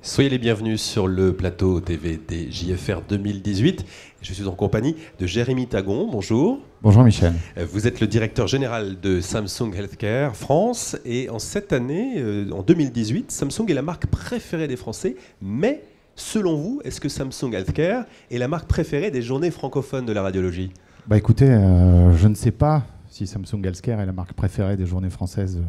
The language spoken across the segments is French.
Soyez les bienvenus sur le plateau TV des JFR 2018. Je suis en compagnie de Jérémy Tagon. Bonjour. Bonjour Michel. Vous êtes le directeur général de Samsung Healthcare France. Et en cette année, en 2018, Samsung est la marque préférée des Français. Mais selon vous, est-ce que Samsung Healthcare est la marque préférée des journées francophones de la radiologie ? Écoutez, je ne sais pas si Samsung Healthcare est la marque préférée des journées françaises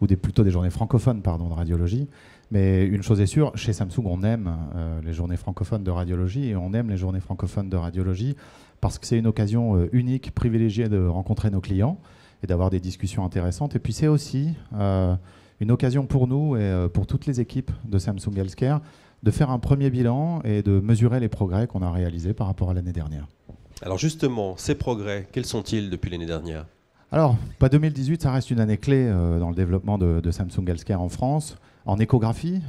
ou plutôt des journées francophones de radiologie. Mais une chose est sûre, chez Samsung, on aime les journées francophones de radiologie et on aime les journées francophones de radiologie parce que c'est une occasion unique, privilégiée de rencontrer nos clients et d'avoir des discussions intéressantes. Et puis c'est aussi une occasion pour nous et pour toutes les équipes de Samsung Healthcare de faire un premier bilan et de mesurer les progrès qu'on a réalisés par rapport à l'année dernière. Alors justement, ces progrès, quels sont-ils depuis l'année dernière ? Alors, 2018, ça reste une année clé dans le développement de Samsung Healthcare en France. En échographie,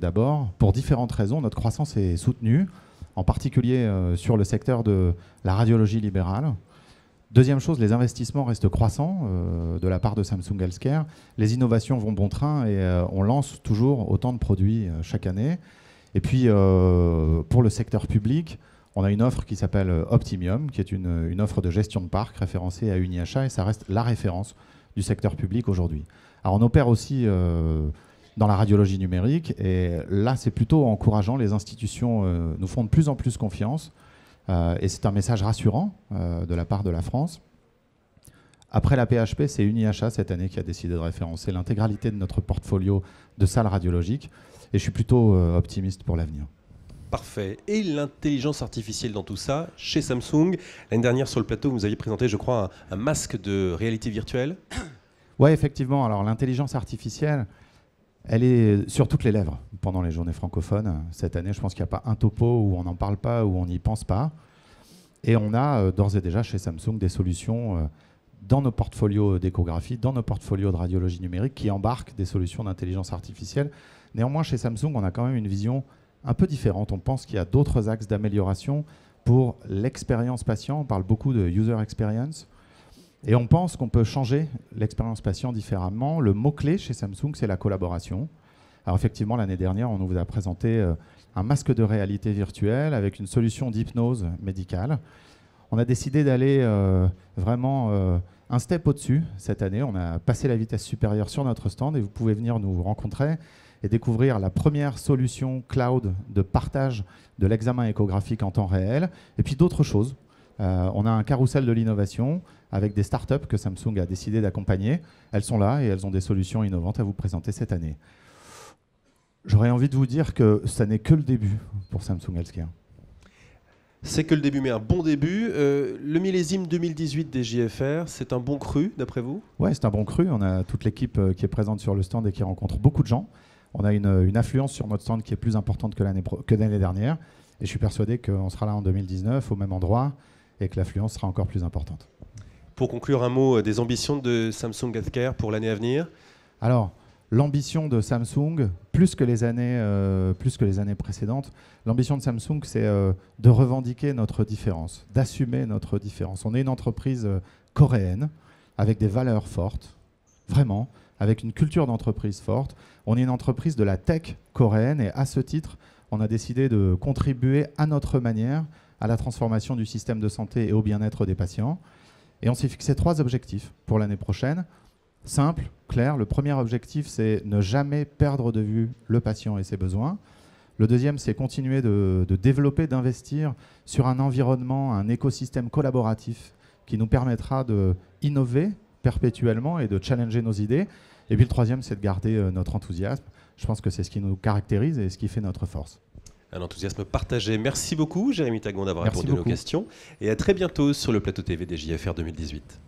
d'abord, pour différentes raisons, notre croissance est soutenue, en particulier sur le secteur de la radiologie libérale. Deuxième chose, les investissements restent croissants de la part de Samsung Healthcare. Les innovations vont bon train et on lance toujours autant de produits chaque année. Et puis, pour le secteur public, on a une offre qui s'appelle Optimium, qui est une offre de gestion de parc référencée à Uniachat, et ça reste la référence du secteur public aujourd'hui. Alors on opère aussi dans la radiologie numérique, et là c'est plutôt encourageant. Les institutions nous font de plus en plus confiance, et c'est un message rassurant de la part de la France. Après la PHP, c'est Uniachat cette année qui a décidé de référencer l'intégralité de notre portfolio de salles radiologiques, et je suis plutôt optimiste pour l'avenir. Parfait. Et l'intelligence artificielle dans tout ça, chez Samsung, l'année dernière sur le plateau, vous aviez présenté, je crois, un masque de réalité virtuelle. Oui, effectivement. Alors l'intelligence artificielle, elle est sur toutes les lèvres pendant les journées francophones. Cette année, je pense qu'il n'y a pas un topo où on n'en parle pas, où on n'y pense pas. Et on a d'ores et déjà chez Samsung des solutions dans nos portfolios d'échographie, dans nos portfolios de radiologie numérique qui embarquent des solutions d'intelligence artificielle. Néanmoins, chez Samsung, on a quand même une vision un peu différente. On pense qu'il y a d'autres axes d'amélioration pour l'expérience patient. On parle beaucoup de user experience. Et on pense qu'on peut changer l'expérience patient différemment. Le mot-clé chez Samsung, c'est la collaboration. Alors effectivement, l'année dernière, on nous a présenté un masque de réalité virtuelle avec une solution d'hypnose médicale. On a décidé d'aller vraiment un step au-dessus cette année. On a passé la vitesse supérieure sur notre stand et vous pouvez venir nous rencontrer et découvrir la première solution cloud de partage de l'examen échographique en temps réel, et puis d'autres choses. On a un carrousel de l'innovation avec des startups que Samsung a décidé d'accompagner. Elles sont là et elles ont des solutions innovantes à vous présenter cette année. J'aurais envie de vous dire que ça n'est que le début pour Samsung Healthcare. C'est que le début, mais un bon début. Le millésime 2018 des JFR, c'est un bon cru, d'après vous ? Oui, c'est un bon cru. On a toute l'équipe qui est présente sur le stand et qui rencontre beaucoup de gens. On a une affluence sur notre stand qui est plus importante que l'année dernière. Et je suis persuadé qu'on sera là en 2019 au même endroit et que l'affluence sera encore plus importante. Pour conclure, un mot des ambitions de Samsung Healthcare pour l'année à venir ? Alors, l'ambition de Samsung, plus que les années précédentes, l'ambition de Samsung, c'est de revendiquer notre différence, d'assumer notre différence. On est une entreprise coréenne avec des valeurs fortes, vraiment, avec une culture d'entreprise forte. On est une entreprise de la tech coréenne et à ce titre, on a décidé de contribuer à notre manière à la transformation du système de santé et au bien-être des patients. Et on s'est fixé 3 objectifs pour l'année prochaine. Simple, clair. Le premier objectif, c'est ne jamais perdre de vue le patient et ses besoins. Le deuxième, c'est continuer de développer, d'investir sur un environnement, un écosystème collaboratif qui nous permettra d'innover perpétuellement et de challenger nos idées. Et puis le troisième, c'est de garder notre enthousiasme. Je pense que c'est ce qui nous caractérise et ce qui fait notre force. Un enthousiasme partagé. Merci beaucoup, Jérémy Tagon, d'avoir répondu à nos questions. Et à très bientôt sur le plateau TV des JFR 2018.